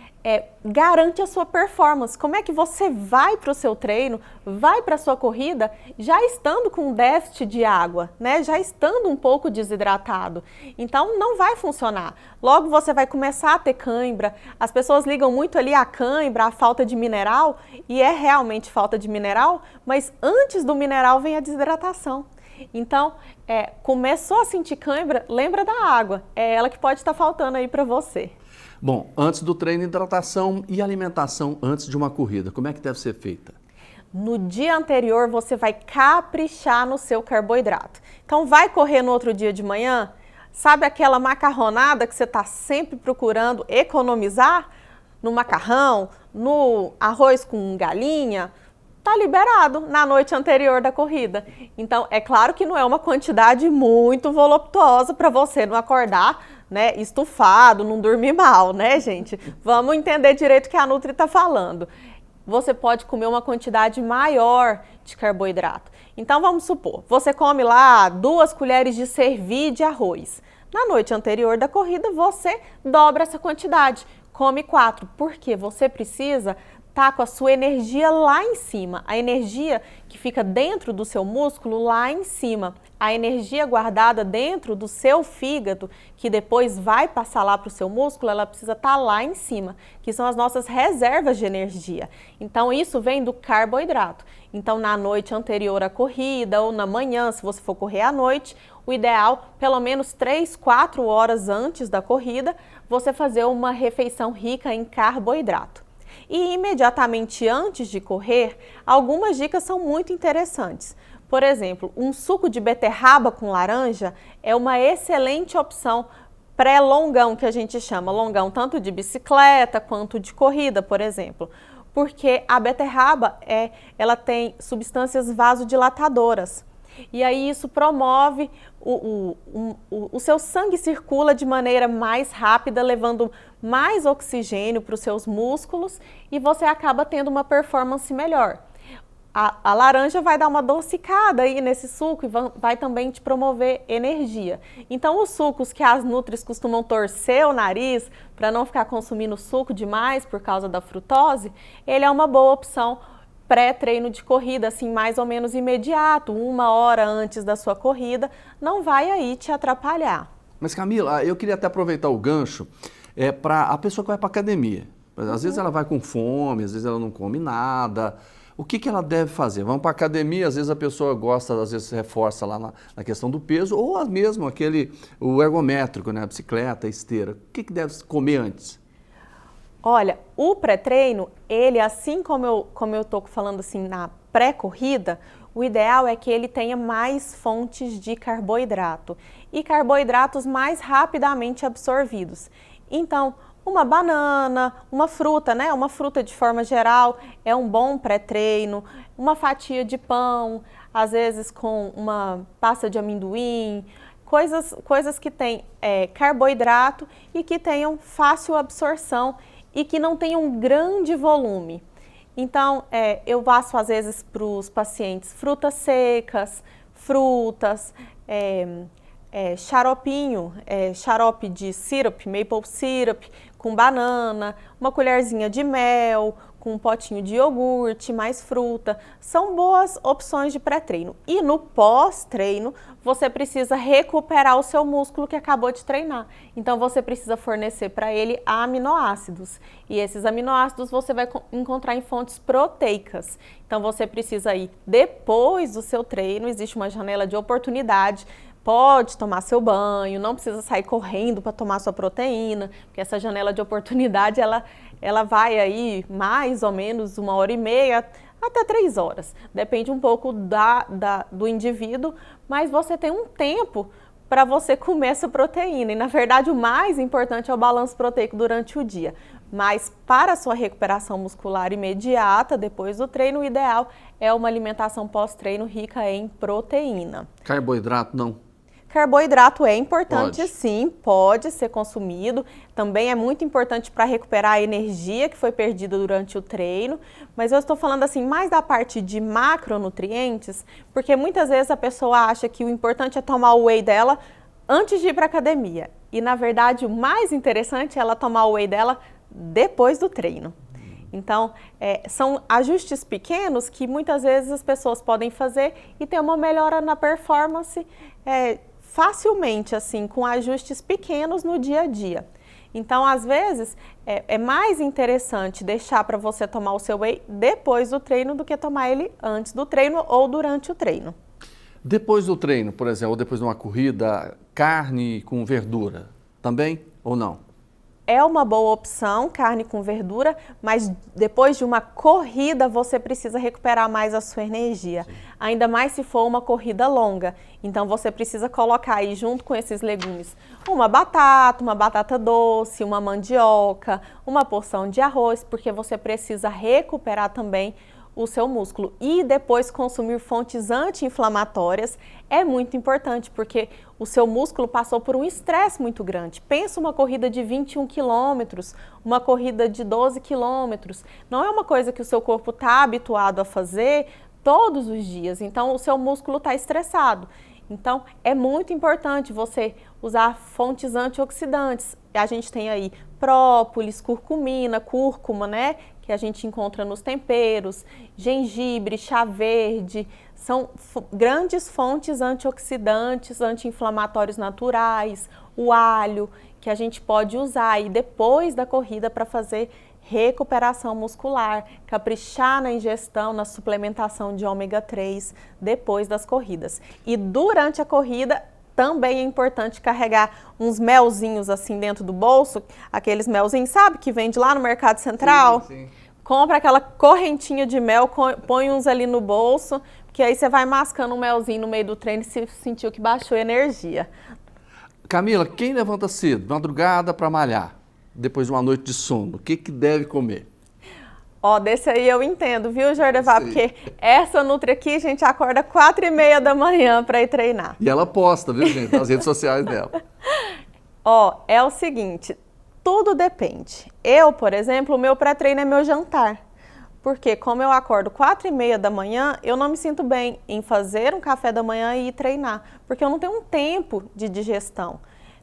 garante a sua performance. Como é que você vai para o seu treino, vai para a sua corrida, já estando com déficit de água, né? Já estando um pouco desidratado. Então, não vai funcionar. Logo, você vai começar a ter cãibra. As pessoas ligam muito ali a cãibra, a falta de mineral, e é realmente falta de mineral, mas antes do mineral vem a desidratação. Então, começou a sentir cãibra, lembra da água. É ela que pode estar faltando aí para você. Bom, antes do treino, hidratação e alimentação antes de uma corrida, como é que deve ser feita? No dia anterior, você vai caprichar no seu carboidrato. Então, vai correr no outro dia de manhã, sabe aquela macarronada que você está sempre procurando economizar? No macarrão, no arroz com galinha, tá liberado na noite anterior da corrida. Então, é claro que não é uma quantidade muito voluptuosa para você não acordar, né, estufado, não dormir mal, né, gente? Vamos entender direito o que a Nutri está falando. Você pode comer uma quantidade maior de carboidrato. Então, vamos supor, você come lá 2 colheres de cervi de arroz. Na noite anterior da corrida, você dobra essa quantidade, come 4, porque você precisa estar com a sua energia lá em cima, a energia que fica dentro do seu músculo lá em cima, a energia guardada dentro do seu fígado, que depois vai passar lá para o seu músculo, ela precisa estar lá em cima, que são as nossas reservas de energia. Então, isso vem do carboidrato. Então, na noite anterior à corrida ou na manhã, se você for correr à noite, o ideal, pelo menos 3, 4 horas antes da corrida, você fazer uma refeição rica em carboidrato. E imediatamente antes de correr, algumas dicas são muito interessantes. Por exemplo, um suco de beterraba com laranja é uma excelente opção pré-longão, que a gente chama longão tanto de bicicleta quanto de corrida, por exemplo. Porque a beterraba ela tem substâncias vasodilatadoras. E aí isso promove, o seu sangue circula de maneira mais rápida, levando mais oxigênio para os seus músculos e você acaba tendo uma performance melhor. A laranja vai dar uma adocicada aí nesse suco e vai também te promover energia. Então, os sucos que as Nutris costumam torcer o nariz para não ficar consumindo suco demais por causa da frutose, ele é uma boa opção pré-treino de corrida, assim, mais ou menos imediato, 1 hora antes da sua corrida, não vai aí te atrapalhar. Mas Camila, eu queria até aproveitar o gancho para a pessoa que vai para academia. Às vezes ela vai com fome, às vezes ela não come nada. O que ela deve fazer? Vamos para a academia, às vezes a pessoa gosta, às vezes reforça lá na questão do peso, ou mesmo o ergométrico, né, a bicicleta, a esteira. O que deve comer antes? Olha, o pré-treino, ele, assim como eu estou falando assim na pré-corrida, o ideal é que ele tenha mais fontes de carboidrato e carboidratos mais rapidamente absorvidos. Então, uma banana, uma fruta, né? Uma fruta de forma geral é um bom pré-treino, uma fatia de pão, às vezes com uma pasta de amendoim, coisas que têm carboidrato e que tenham fácil absorção e que não tenham um grande volume. Então, eu passo às vezes para os pacientes frutas secas, frutas, xaropinho, xarope de syrup, maple syrup, com banana, uma colherzinha de mel, com um potinho de iogurte, mais fruta. São boas opções de pré-treino. E no pós-treino, você precisa recuperar o seu músculo que acabou de treinar. Então, você precisa fornecer para ele aminoácidos. E esses aminoácidos você vai encontrar em fontes proteicas. Então, você precisa ir depois do seu treino, existe uma janela de oportunidade. Pode tomar seu banho, não precisa sair correndo para tomar sua proteína, porque essa janela de oportunidade, ela vai aí mais ou menos 1h30 até 3 horas. Depende um pouco do indivíduo, mas você tem um tempo para você comer essa proteína. E, na verdade, o mais importante é o balanço proteico durante o dia. Mas, para a sua recuperação muscular imediata, depois do treino, o ideal é uma alimentação pós-treino rica em proteína. Carboidrato, não? Carboidrato é importante, sim, pode ser consumido. Também é muito importante para recuperar a energia que foi perdida durante o treino. Mas eu estou falando assim mais da parte de macronutrientes, porque muitas vezes a pessoa acha que o importante é tomar o whey dela antes de ir para a academia. E, na verdade, o mais interessante é ela tomar o whey dela depois do treino. Então, são ajustes pequenos que muitas vezes as pessoas podem fazer e ter uma melhora na performance facilmente, assim, com ajustes pequenos no dia a dia. Então, às vezes, é mais interessante deixar para você tomar o seu whey depois do treino do que tomar ele antes do treino ou durante o treino. Depois do treino, por exemplo, ou depois de uma corrida, carne com verdura, também ou não? É uma boa opção, carne com verdura, mas depois de uma corrida você precisa recuperar mais a sua energia. Sim. Ainda mais se for uma corrida longa. Então você precisa colocar aí junto com esses legumes uma batata doce, uma mandioca, uma porção de arroz, porque você precisa recuperar também o seu músculo. E depois consumir fontes anti-inflamatórias é muito importante, porque o seu músculo passou por um estresse muito grande. Pensa uma corrida de 21 quilômetros, uma corrida de 12 quilômetros. Não é uma coisa que o seu corpo está habituado a fazer todos os dias, então o seu músculo está estressado. Então é muito importante você usar fontes antioxidantes. A gente tem aí própolis, curcumina, cúrcuma, né? Que a gente encontra nos temperos, gengibre, chá verde, são grandes fontes antioxidantes, anti-inflamatórios naturais, o alho, que a gente pode usar aí depois da corrida para fazer recuperação muscular, caprichar na ingestão, na suplementação de ômega 3 depois das corridas. E durante a corrida, também é importante carregar uns melzinhos assim dentro do bolso, aqueles melzinhos, sabe, que vende lá no Mercado Central? Sim, sim. Compra aquela correntinha de mel, põe uns ali no bolso, porque aí você vai mascando um melzinho no meio do treino e se sentiu que baixou a energia. Camila, quem levanta cedo, madrugada para malhar, depois de uma noite de sono, o que deve comer? Ó, desse aí eu entendo, viu, Jordevar? Porque essa Nutri aqui, a gente acorda 4h30 da manhã para ir treinar. E ela posta, viu, gente, nas redes sociais dela. Ó, é o seguinte, tudo depende. Eu, por exemplo, o meu pré-treino é meu jantar. Porque como eu acordo 4h30 da manhã, eu não me sinto bem em fazer um café da manhã e ir treinar. Porque eu não tenho um tempo de digestão.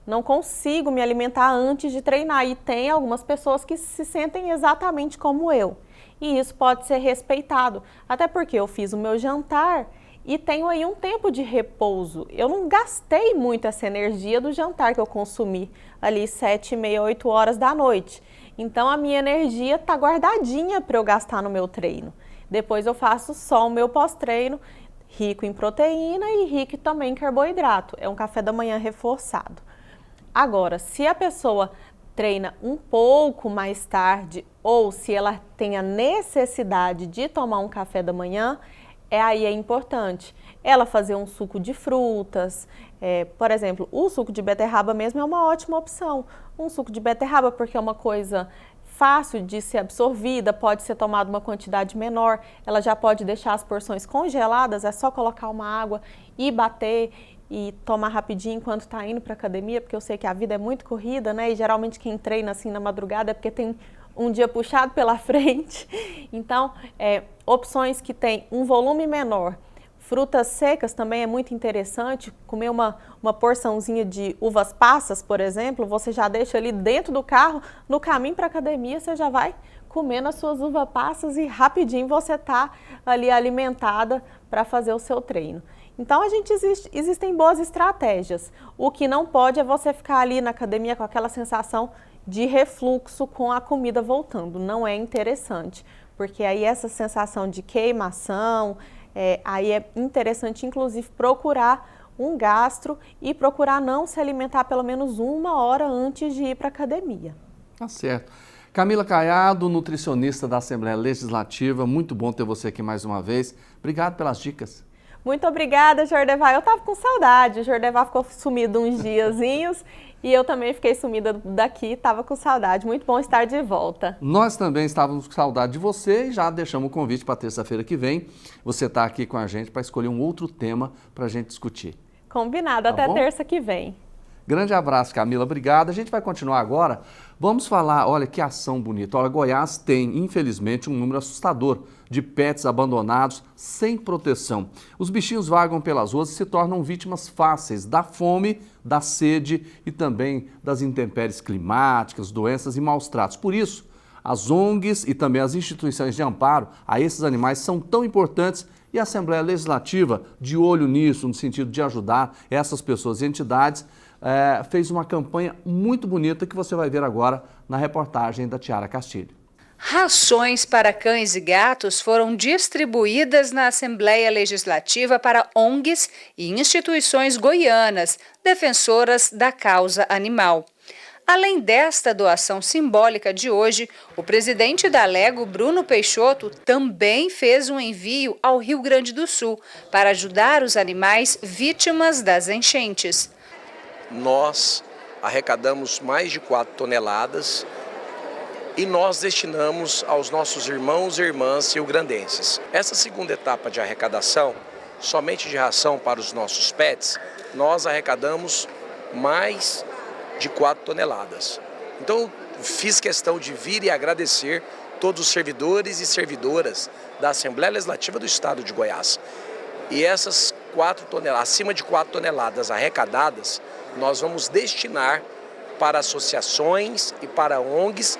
Não consigo me alimentar antes de treinar. E tem algumas pessoas que se sentem exatamente como eu. E isso pode ser respeitado. Até porque eu fiz o meu jantar e tenho aí um tempo de repouso. Eu não gastei muito essa energia do jantar que eu consumi ali 7h30, 8 horas da noite. Então a minha energia está guardadinha para eu gastar no meu treino. Depois eu faço só o meu pós-treino, rico em proteína e rico também em carboidrato. É um café da manhã reforçado. Agora, se a pessoa treina um pouco mais tarde ou se ela tem a necessidade de tomar um café da manhã, aí é importante ela fazer um suco de frutas. Por exemplo, o suco de beterraba mesmo é uma ótima opção. Um suco de beterraba porque é uma coisa fácil de ser absorvida, pode ser tomada uma quantidade menor, ela já pode deixar as porções congeladas, é só colocar uma água e bater e tomar rapidinho enquanto está indo para a academia, porque eu sei que a vida é muito corrida, né? E geralmente quem treina assim na madrugada é porque tem um dia puxado pela frente. Então, opções que têm um volume menor. Frutas secas também é muito interessante. Comer uma porçãozinha de uvas passas, por exemplo, você já deixa ali dentro do carro, no caminho para a academia, você já vai comendo as suas uvas passas e rapidinho você está ali alimentada para fazer o seu treino. Então, existem boas estratégias. O que não pode é você ficar ali na academia com aquela sensação de refluxo com a comida voltando. Não é interessante, porque aí essa sensação de queimação, aí é interessante, inclusive, procurar um gastro e procurar não se alimentar pelo menos 1 hora antes de ir para a academia. Tá certo. Camila Caiado, nutricionista da Assembleia Legislativa, muito bom ter você aqui mais uma vez. Obrigado pelas dicas. Muito obrigada, Jordevar. Eu estava com saudade. O Jordevar ficou sumido uns diazinhos e eu também fiquei sumida daqui, estava com saudade. Muito bom estar de volta. Nós também estávamos com saudade de você e já deixamos o convite para terça-feira que vem. Você está aqui com a gente para escolher um outro tema para a gente discutir. Combinado, tá até bom? Terça que vem. Grande abraço, Camila. Obrigado. A gente vai continuar agora. Vamos falar, olha que ação bonita. Olha, Goiás tem, infelizmente, um número assustador de pets abandonados sem proteção. Os bichinhos vagam pelas ruas e se tornam vítimas fáceis da fome, da sede e também das intempéries climáticas, doenças e maus tratos. Por isso, as ONGs e também as instituições de amparo a esses animais são tão importantes e a Assembleia Legislativa, de olho nisso, no sentido de ajudar essas pessoas e entidades, fez uma campanha muito bonita que você vai ver agora na reportagem da Tiara Castilho. Rações para cães e gatos foram distribuídas na Assembleia Legislativa para ONGs e instituições goianas, defensoras da causa animal. Além desta doação simbólica de hoje, o presidente da Alego, Bruno Peixoto, também fez um envio ao Rio Grande do Sul para ajudar os animais vítimas das enchentes. Nós arrecadamos mais de 4 toneladas e nós destinamos aos nossos irmãos e irmãs rio-grandenses. Essa segunda etapa de arrecadação, somente de ração para os nossos pets, nós arrecadamos mais de 4 toneladas. Então, fiz questão de vir e agradecer todos os servidores e servidoras da Assembleia Legislativa do Estado de Goiás. E essas 4 toneladas, acima de 4 toneladas arrecadadas, nós vamos destinar para associações e para ONGs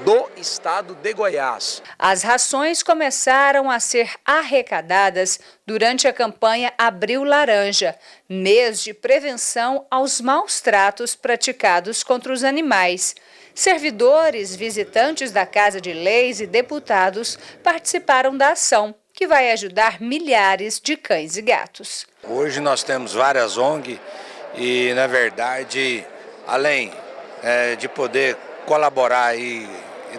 do Estado de Goiás. As rações começaram a ser arrecadadas durante a campanha Abril Laranja, mês de prevenção aos maus tratos praticados contra os animais. Servidores, visitantes da Casa de Leis e deputados participaram da ação, que vai ajudar milhares de cães e gatos. Hoje nós temos várias ONGs e, na verdade, além de poder colaborar e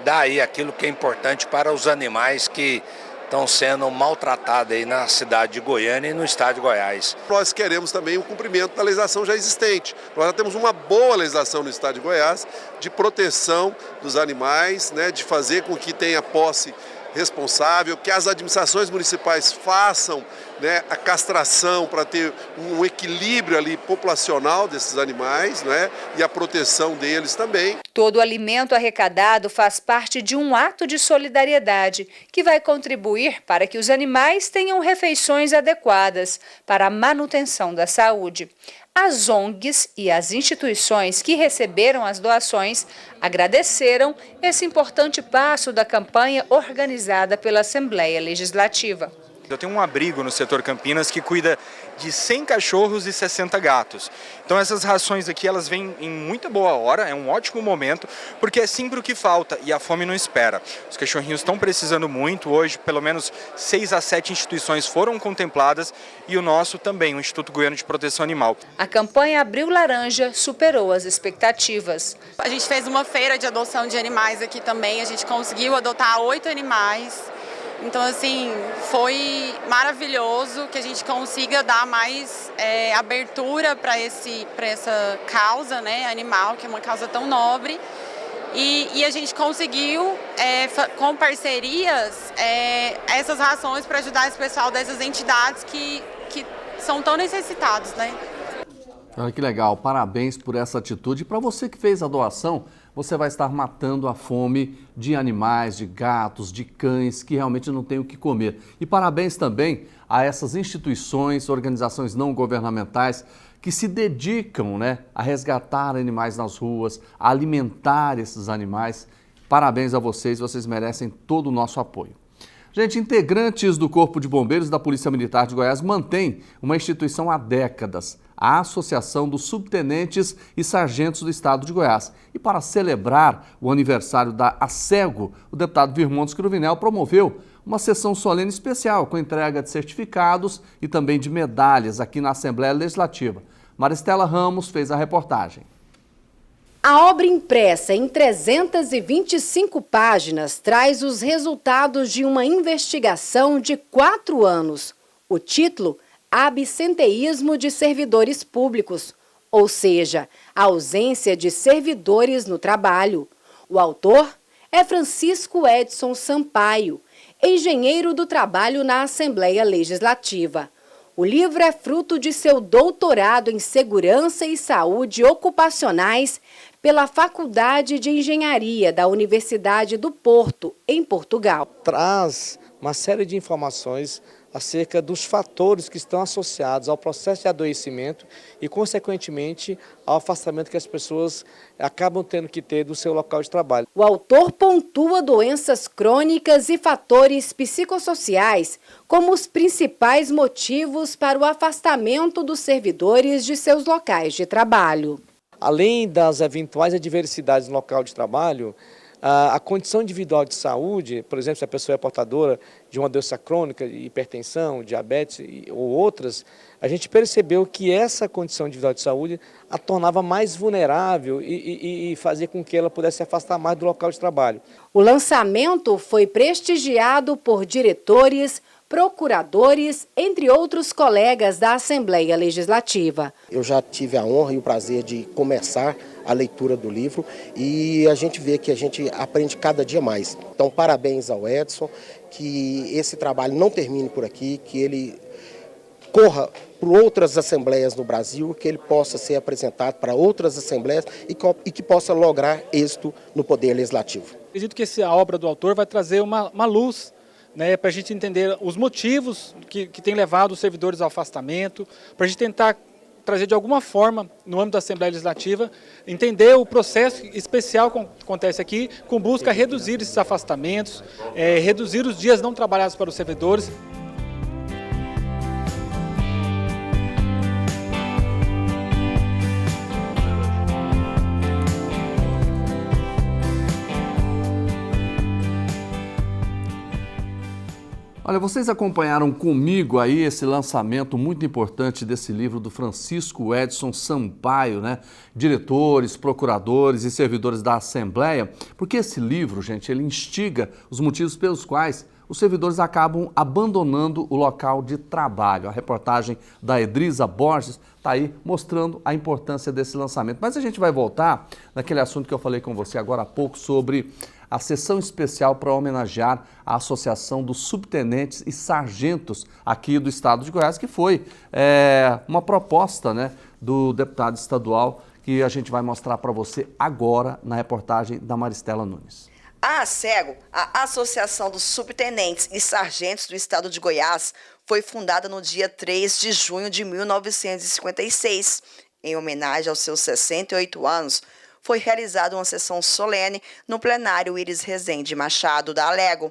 dar aí aquilo que é importante para os animais que estão sendo maltratados aí na cidade de Goiânia e no estado de Goiás. Nós queremos também o cumprimento da legislação já existente. Nós já temos uma boa legislação no estado de Goiás de proteção dos animais, né, de fazer com que tenha posse responsável, que as administrações municipais façam, né, a castração para ter um equilíbrio ali populacional desses animais, né, e a proteção deles também. Todo o alimento arrecadado faz parte de um ato de solidariedade que vai contribuir para que os animais tenham refeições adequadas para a manutenção da saúde. As ONGs e as instituições que receberam as doações agradeceram esse importante passo da campanha organizada pela Assembleia Legislativa. Eu tenho um abrigo no setor Campinas que cuida de 100 cachorros e 60 gatos. Então essas rações aqui, elas vêm em muita boa hora, é um ótimo momento, porque é sempre o que falta e a fome não espera. Os cachorrinhos estão precisando muito, hoje pelo menos 6 a 7 instituições foram contempladas e o nosso também, o Instituto Goiano de Proteção Animal. A campanha Abril Laranja superou as expectativas. A gente fez uma feira de adoção de animais aqui também, a gente conseguiu adotar 8 animais. Então, assim, foi maravilhoso que a gente consiga dar mais abertura para essa causa, né, animal, que é uma causa tão nobre. E a gente conseguiu, com parcerias, essas rações para ajudar esse pessoal dessas entidades que são tão necessitados, né? Olha que legal, parabéns por essa atitude. E para você que fez a doação, você vai estar matando a fome de animais, de gatos, de cães que realmente não têm o que comer. E parabéns também a essas instituições, organizações não governamentais que se dedicam, né, a resgatar animais nas ruas, a alimentar esses animais. Parabéns a vocês, vocês merecem todo o nosso apoio. Gente, integrantes do Corpo de Bombeiros da Polícia Militar de Goiás mantêm uma instituição há décadas, a Associação dos Subtenentes e Sargentos do Estado de Goiás. E para celebrar o aniversário da ASEGO, o deputado Virmontes Cruvinel promoveu uma sessão solene especial com entrega de certificados e também de medalhas aqui na Assembleia Legislativa. Maristela Ramos fez a reportagem. A obra impressa em 325 páginas traz os resultados de uma investigação de 4 anos. O título: Absenteísmo de servidores públicos, ou seja, a ausência de servidores no trabalho. O autor é Francisco Edson Sampaio, engenheiro do trabalho na Assembleia Legislativa. O livro é fruto de seu doutorado em Segurança e Saúde Ocupacionais pela Faculdade de Engenharia da Universidade do Porto, em Portugal. Traz uma série de informações acerca dos fatores que estão associados ao processo de adoecimento e, consequentemente, ao afastamento que as pessoas acabam tendo que ter do seu local de trabalho. O autor pontua doenças crônicas e fatores psicossociais como os principais motivos para o afastamento dos servidores de seus locais de trabalho. Além das eventuais adversidades no local de trabalho, A condição individual de saúde, por exemplo, se a pessoa é portadora de uma doença crônica, hipertensão, diabetes ou outras, a gente percebeu que essa condição individual de saúde a tornava mais vulnerável e fazia com que ela pudesse se afastar mais do local de trabalho. O lançamento foi prestigiado por diretores, procuradores, entre outros colegas da Assembleia Legislativa. Eu já tive a honra e o prazer de começar a leitura do livro e a gente vê que a gente aprende cada dia mais. Então, parabéns ao Edson, que esse trabalho não termine por aqui, que ele corra por outras assembleias no Brasil, que ele possa ser apresentado para outras assembleias e que possa lograr êxito no Poder Legislativo. Acredito que a obra do autor vai trazer uma luz, né, para a gente entender os motivos que tem levado os servidores ao afastamento, para a gente tentar trazer de alguma forma, no âmbito da Assembleia Legislativa, entender o processo especial que acontece aqui, com busca a reduzir esses afastamentos, reduzir os dias não trabalhados para os servidores. Olha, vocês acompanharam comigo aí esse lançamento muito importante desse livro do Francisco Edson Sampaio, né? Diretores, procuradores e servidores da Assembleia, porque esse livro, gente, ele instiga os motivos pelos quais os servidores acabam abandonando o local de trabalho. A reportagem da Edrisa Borges está aí mostrando a importância desse lançamento. Mas a gente vai voltar naquele assunto que eu falei com você agora há pouco sobre a sessão especial para homenagear a Associação dos Subtenentes e Sargentos aqui do estado de Goiás, que foi uma proposta, né, do deputado estadual que a gente vai mostrar para você agora na reportagem da Maristela Nunes. A ASEGO, a Associação dos Subtenentes e Sargentos do estado de Goiás, foi fundada no dia 3 de junho de 1956. Em homenagem aos seus 68 anos, foi realizada uma sessão solene no plenário Iris Rezende Machado da Alego.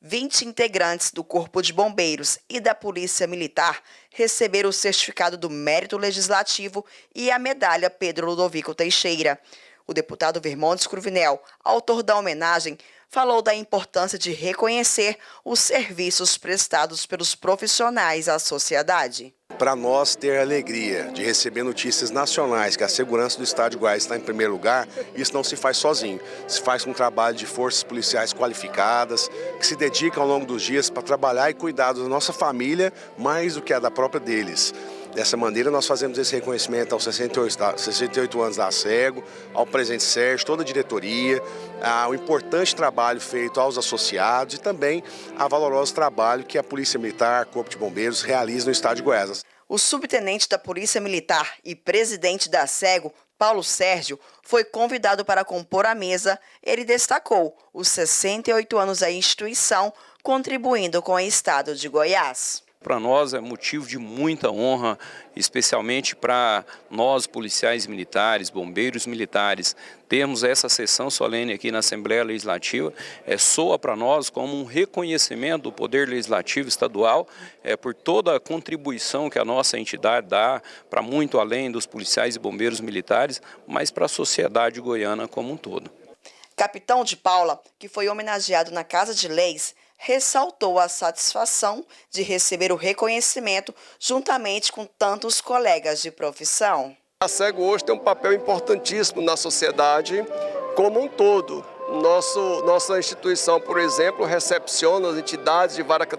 20 integrantes do Corpo de Bombeiros e da Polícia Militar receberam o certificado do Mérito Legislativo e a medalha Pedro Ludovico Teixeira. O deputado Vermontes Cruvinel, autor da homenagem, falou da importância de reconhecer os serviços prestados pelos profissionais à sociedade. Para nós ter a alegria de receber notícias nacionais que a segurança do estado de Goiás está em primeiro lugar, isso não se faz sozinho. Se faz com um trabalho de forças policiais qualificadas, que se dedicam ao longo dos dias para trabalhar e cuidar da nossa família mais do que a da própria deles. Dessa maneira, nós fazemos esse reconhecimento aos 68 anos da ASEGO, ao presidente Sérgio, toda a diretoria, ao importante trabalho feito aos associados e também ao valoroso trabalho que a Polícia Militar, Corpo de Bombeiros, realiza no estado de Goiás. O subtenente da Polícia Militar e presidente da ASEGO, Paulo Sérgio, foi convidado para compor a mesa. Ele destacou os 68 anos da instituição, contribuindo com o estado de Goiás. Para nós é motivo de muita honra, especialmente para nós, policiais militares, bombeiros militares, termos essa sessão solene aqui na Assembleia Legislativa. Soa para nós como um reconhecimento do Poder Legislativo Estadual por toda a contribuição que a nossa entidade dá para muito além dos policiais e bombeiros militares, mas para a sociedade goiana como um todo. Capitão de Paula, que foi homenageado na Casa de Leis, ressaltou a satisfação de receber o reconhecimento juntamente com tantos colegas de profissão. A ASEGO hoje tem um papel importantíssimo na sociedade como um todo. Nossa instituição, por exemplo, recepciona as entidades de várias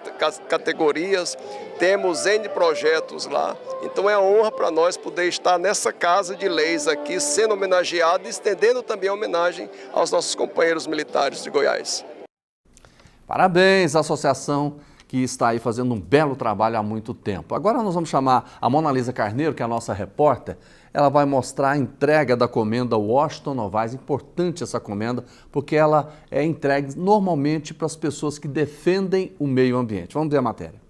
categorias, temos N projetos lá. Então é uma honra para nós poder estar nessa Casa de Leis aqui, sendo homenageado e estendendo também a homenagem aos nossos companheiros militares de Goiás. Parabéns à associação que está aí fazendo um belo trabalho há muito tempo. Agora nós vamos chamar a Mona Lisa Carneiro, que é a nossa repórter. Ela vai mostrar a entrega da comenda Washington Novaes. Importante essa comenda, porque ela é entregue normalmente para as pessoas que defendem o meio ambiente. Vamos ver a matéria.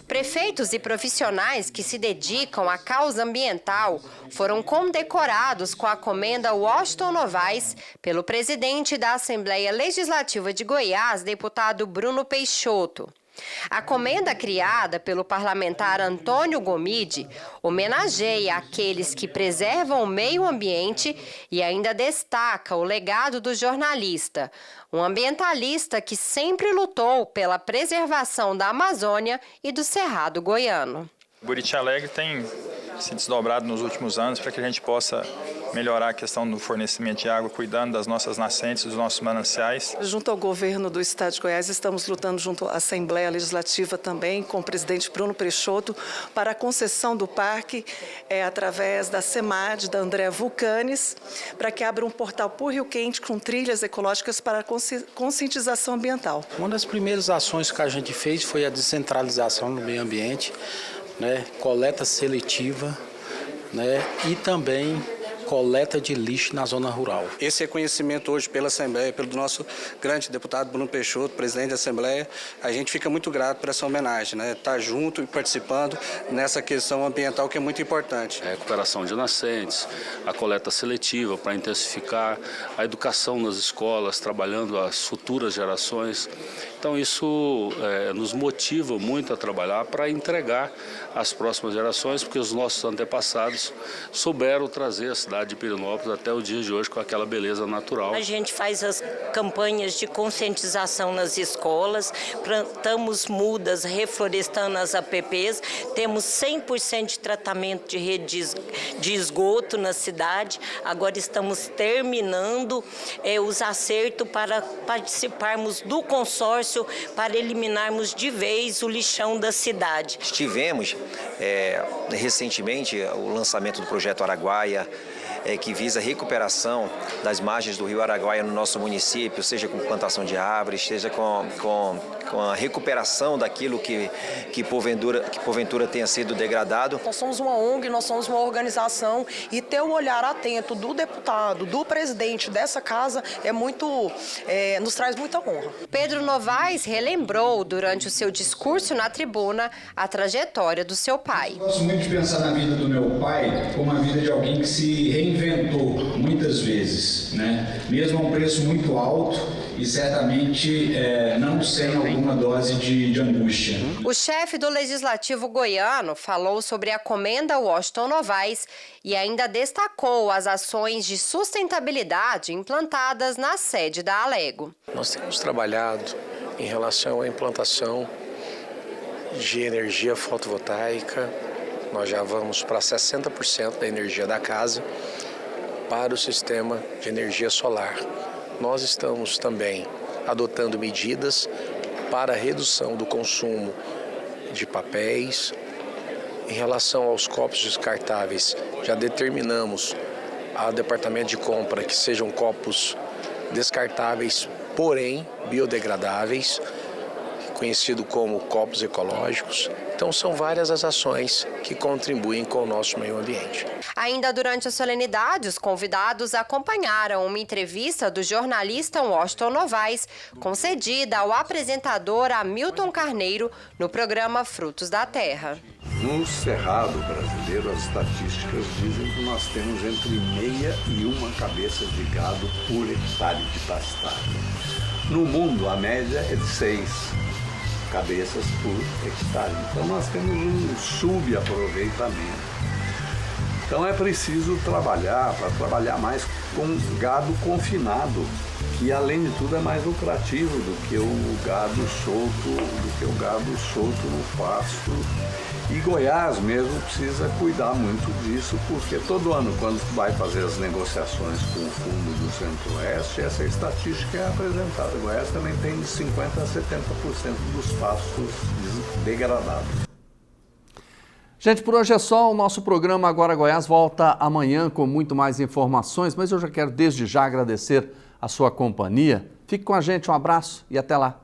Prefeitos e profissionais que se dedicam à causa ambiental foram condecorados com a comenda Washington Novaes pelo presidente da Assembleia Legislativa de Goiás, deputado Bruno Peixoto. A comenda criada pelo parlamentar Antônio Gomide homenageia aqueles que preservam o meio ambiente e ainda destaca o legado do jornalista, um ambientalista que sempre lutou pela preservação da Amazônia e do Cerrado goiano. Buriti Alegre tem se desdobrado nos últimos anos para que a gente possa melhorar a questão do fornecimento de água, cuidando das nossas nascentes, dos nossos mananciais. Junto ao governo do Estado de Goiás, estamos lutando junto à Assembleia Legislativa também, com o presidente Bruno Peixoto, para a concessão do parque, através da SEMAD, da Andréa Vulcanes, para que abra um portal por Rio Quente com trilhas ecológicas para a conscientização ambiental. Uma das primeiras ações que a gente fez foi a descentralização do meio ambiente, coleta seletiva, e também coleta de lixo na zona rural. Esse reconhecimento hoje pela Assembleia, pelo nosso grande deputado Bruno Peixoto, presidente da Assembleia, a gente fica muito grato por essa homenagem, estar junto e participando nessa questão ambiental que é muito importante. A recuperação de nascentes, a coleta seletiva para intensificar, a educação nas escolas, trabalhando as futuras gerações. Então isso nos motiva muito a trabalhar para entregar às próximas gerações, porque os nossos antepassados souberam trazer a cidade de Pirenópolis até o dia de hoje com aquela beleza natural. A gente faz as campanhas de conscientização nas escolas, plantamos mudas, reflorestando as APPs, temos 100% de tratamento de rede de esgoto na cidade, agora estamos terminando os acertos para participarmos do consórcio para eliminarmos de vez o lixão da cidade. Tivemos recentemente o lançamento do projeto Araguaia, que visa a recuperação das margens do rio Araguaia no nosso município, seja com plantação de árvores, seja com a recuperação daquilo que porventura tenha sido degradado. Nós somos uma ONG, nós somos uma organização e ter o olhar atento do deputado, do presidente dessa casa nos traz muita honra. Pedro Novaes relembrou durante o seu discurso na tribuna a trajetória do seu pai. Eu gosto muito de pensar na vida do meu pai como a vida de alguém que se reinventou muitas vezes, mesmo a um preço muito alto e certamente não sem alguma dose de angústia. O chefe do Legislativo goiano falou sobre a comenda Washington Novaes e ainda destacou as ações de sustentabilidade implantadas na sede da Alego. Nós temos trabalhado em relação à implantação de energia fotovoltaica. Nós já vamos para 60% da energia da casa para o sistema de energia solar. Nós estamos também adotando medidas para a redução do consumo de papéis. Em relação aos copos descartáveis, já determinamos ao departamento de compra que sejam copos descartáveis, porém biodegradáveis, conhecido como copos ecológicos. Então são várias as ações que contribuem com o nosso meio ambiente. Ainda durante a solenidade, os convidados acompanharam uma entrevista do jornalista Washington Novaes, concedida ao apresentador Hamilton Carneiro no programa Frutos da Terra. No Cerrado brasileiro, as estatísticas dizem que nós temos entre 6 e 1 cabeça de gado por hectare de pastagem. No mundo, a média é de 6 cabeças por hectare. Então nós temos um subaproveitamento. Então é preciso trabalhar mais com gado confinado, que além de tudo é mais lucrativo do que o gado solto no pasto. E Goiás mesmo precisa cuidar muito disso, porque todo ano, quando vai fazer as negociações com o Fundo do Centro-Oeste, essa estatística é apresentada. Goiás também tem de 50% a 70% dos pastos degradados. Gente, por hoje é só. O nosso programa Agora Goiás volta amanhã com muito mais informações, mas eu já quero desde já agradecer a sua companhia. Fique com a gente, um abraço e até lá.